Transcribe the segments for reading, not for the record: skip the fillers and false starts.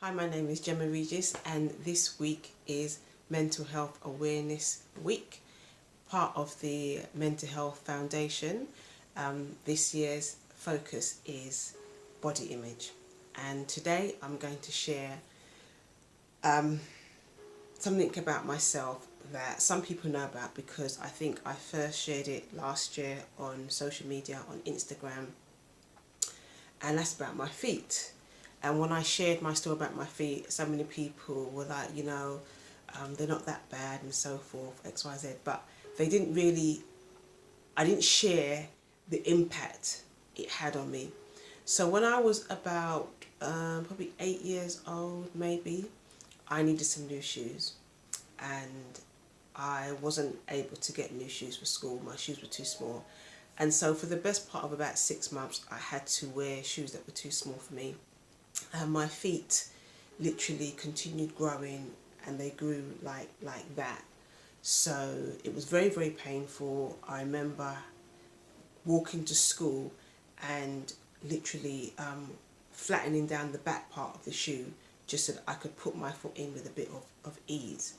Hi, my name is Gemma Regis, and this week is Mental Health Awareness Week, part of the Mental Health Foundation. This year's focus is body image, and today I'm going to share something about myself that some people know about because I think I first shared it last year on social media, on Instagram, and that's about my feet. And when I shared my story about my feet, so many people were like, they're not that bad and so forth, X, Y, Z. But they didn't really, I didn't share the impact it had on me. So when I was about probably 8 years old, maybe, I needed some new shoes. And I wasn't able to get new shoes for school. My shoes were too small. And so for the best part of about 6 months, I had to wear shoes that were too small for me. And my feet literally continued growing, and they grew like that. So it was very, very painful. I remember walking to school and literally flattening down the back part of the shoe just so that I could put my foot in with a bit of ease.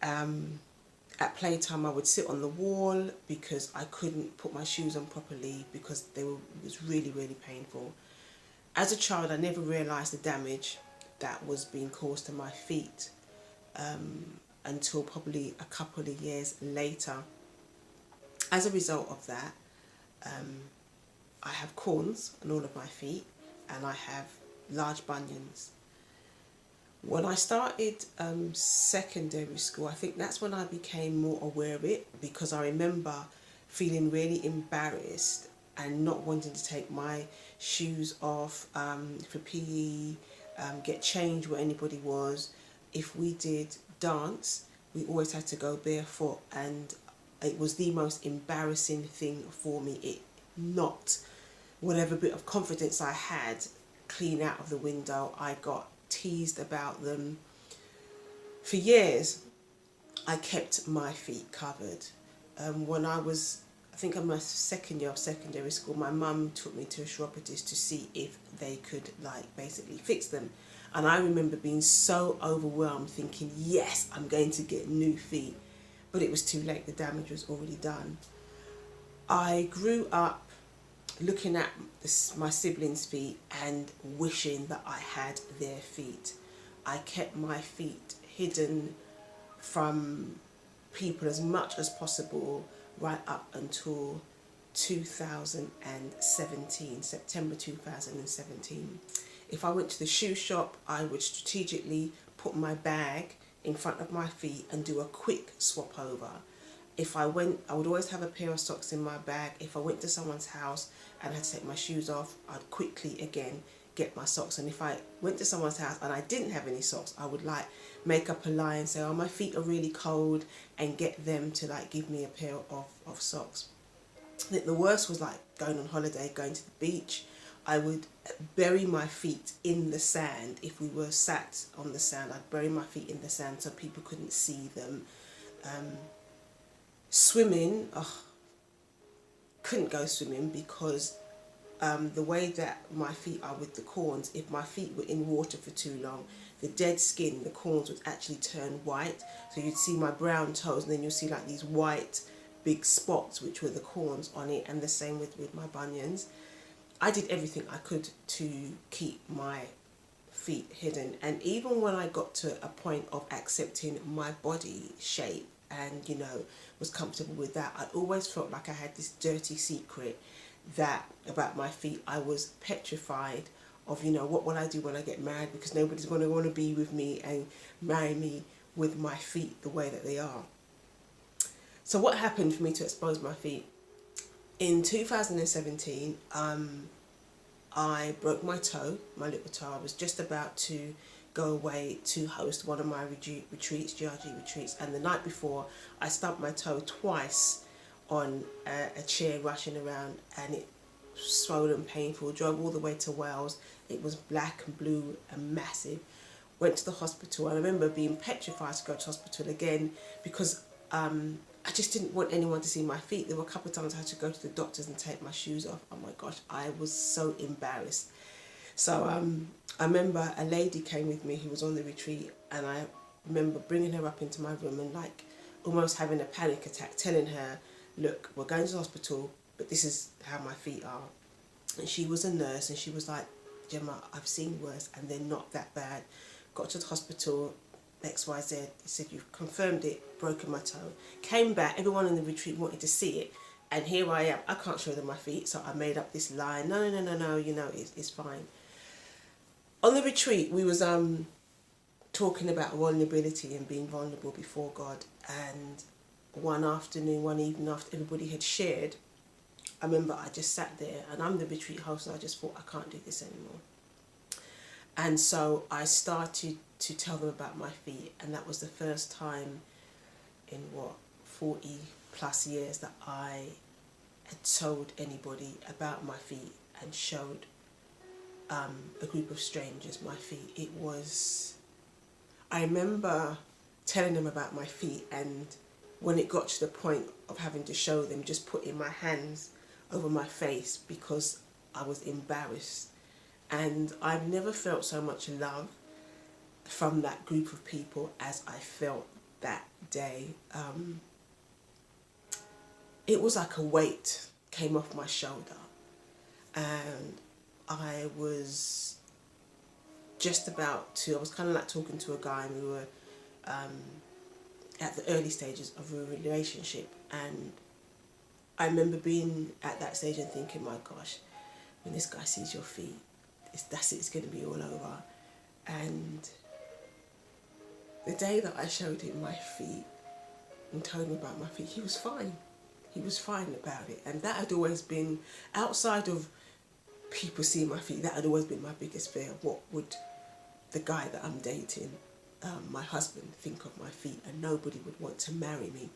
At playtime I would sit on the wall because I couldn't put my shoes on properly because it was really, really painful. As a child, I never realised the damage that was being caused to my feet until probably a couple of years later. As a result of that, I have corns on all of my feet and I have large bunions. When I started secondary school, I think that's when I became more aware of it, because I remember feeling really embarrassed and not wanting to take my shoes off for PE, get changed where anybody was. If we did dance, we always had to go barefoot, and it was the most embarrassing thing for me. It knocked whatever bit of confidence I had clean out of the window. I got teased about them. For years, I kept my feet covered. When I think in my second year of secondary school, my mum took me to a chiropodist to see if they could basically fix them. And I remember being so overwhelmed thinking, yes, I'm going to get new feet. But it was too late, the damage was already done. I grew up looking at my siblings' feet and wishing that I had their feet. I kept my feet hidden from people as much as possible right up until 2017, September 2017. If I went to the shoe shop, I would strategically put my bag in front of my feet and do a quick swap over. If I went, I would always have a pair of socks in my bag. If I went to someone's house and I had to take my shoes off, I'd quickly again get my socks. And if I went to someone's house and I didn't have any socks, I would make up a lie and say, oh, my feet are really cold, and get them to give me a pair of socks. I think the worst was going on holiday, going to the beach. I would bury my feet in the sand. If we were sat on the sand, I'd bury my feet in the sand so people couldn't see them. Swimming, couldn't go swimming because the way that my feet are with the corns, if my feet were in water for too long, the dead skin, the corns would actually turn white. So you'd see my brown toes, and then you'll see these white big spots, which were the corns on it, and the same with my bunions. I did everything I could to keep my feet hidden. And even when I got to a point of accepting my body shape and, was comfortable with that, I always felt like I had this dirty secret that about my feet. I was petrified of, what will I do when I get married, because nobody's going to want to be with me and marry me with my feet the way that they are. So what happened for me to expose my feet? In 2017, I broke my toe, my little toe. I was just about to go away to host one of my retreats, GRG retreats, and the night before I stubbed my toe twice on a chair rushing around, and it was swollen, painful. Drove all the way to Wales. It was black and blue and massive. Went to the hospital. I remember being petrified to go to hospital again because I just didn't want anyone to see my feet. There were a couple of times I had to go to the doctors and take my shoes off. Oh my gosh, I was so embarrassed. So I remember a lady came with me who was on the retreat, and I remember bringing her up into my room and like almost having a panic attack, telling her, look, we're going to the hospital, but this is how my feet are. And she was a nurse, and she was like, Gemma, I've seen worse and they're not that bad. Got to the hospital, XYZ, they said, you've confirmed it, broken my toe. Came back, everyone in the retreat wanted to see it, and here I am, I can't show them my feet, so I made up this lie, no, you know, it's fine. On the retreat, we was talking about vulnerability and being vulnerable before God, and one evening after everybody had shared, I remember I just sat there, and I'm the retreat host, and I just thought, I can't do this anymore. And so I started to tell them about my feet, and that was the first time in 40 plus years that I had told anybody about my feet and showed a group of strangers my feet. It was, I remember telling them about my feet, and when it got to the point of having to show them, just putting my hands over my face because I was embarrassed. And I've never felt so much love from that group of people as I felt that day. It was like a weight came off my shoulder, and I was just about to, I was kind of like talking to a guy, and we were at the early stages of a relationship, and I remember being at that stage and thinking, my gosh, when this guy sees your feet, that's it, it's going to be all over. And the day that I showed him my feet and told him about my feet, he was fine. He was fine about it. And that had always been, outside of people seeing my feet, that had always been my biggest fear. What would the guy that I'm dating, my husband, think of my feet? And nobody would want to marry me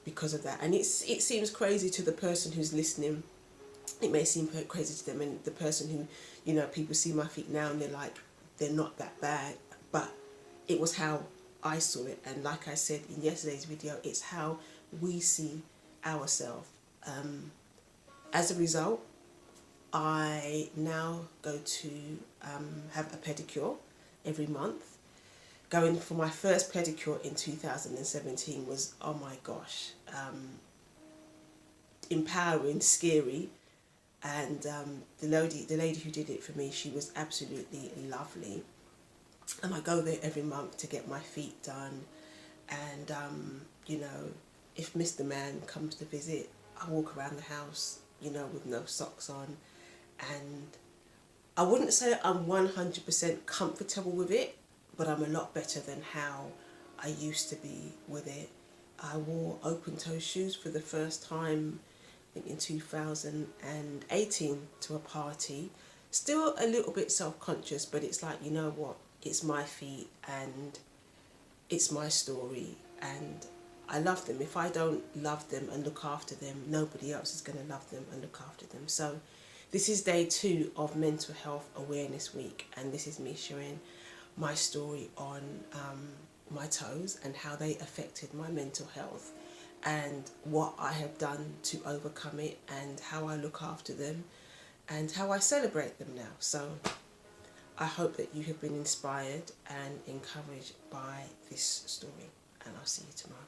because of that. And it seems crazy to the person who's listening. It may seem crazy to them, and the person who, you know, people see my feet now and they're like, they're not that bad. But it was how I saw it. And like I said in yesterday's video, it's how we see ourselves. As a result, I now go to have a pedicure every month. Going for my first pedicure in 2017 was, oh my gosh, empowering, scary. And the lady who did it for me, she was absolutely lovely. And I go there every month to get my feet done. And, you know, if Mr. Man comes to visit, I walk around the house, you know, with no socks on. And I wouldn't say I'm 100% comfortable with it, but I'm a lot better than how I used to be with it. I wore open-toe shoes for the first time in 2018 to a party. Still a little bit self-conscious, but it's like, you know what, it's my feet and it's my story, and I love them. If I don't love them and look after them, nobody else is going to love them and look after them. So this is day 2 of Mental Health Awareness Week, and this is me sharing my story on my toes and how they affected my mental health, and what I have done to overcome it, and how I look after them, and how I celebrate them now. So I hope that you have been inspired and encouraged by this story, and I'll see you tomorrow.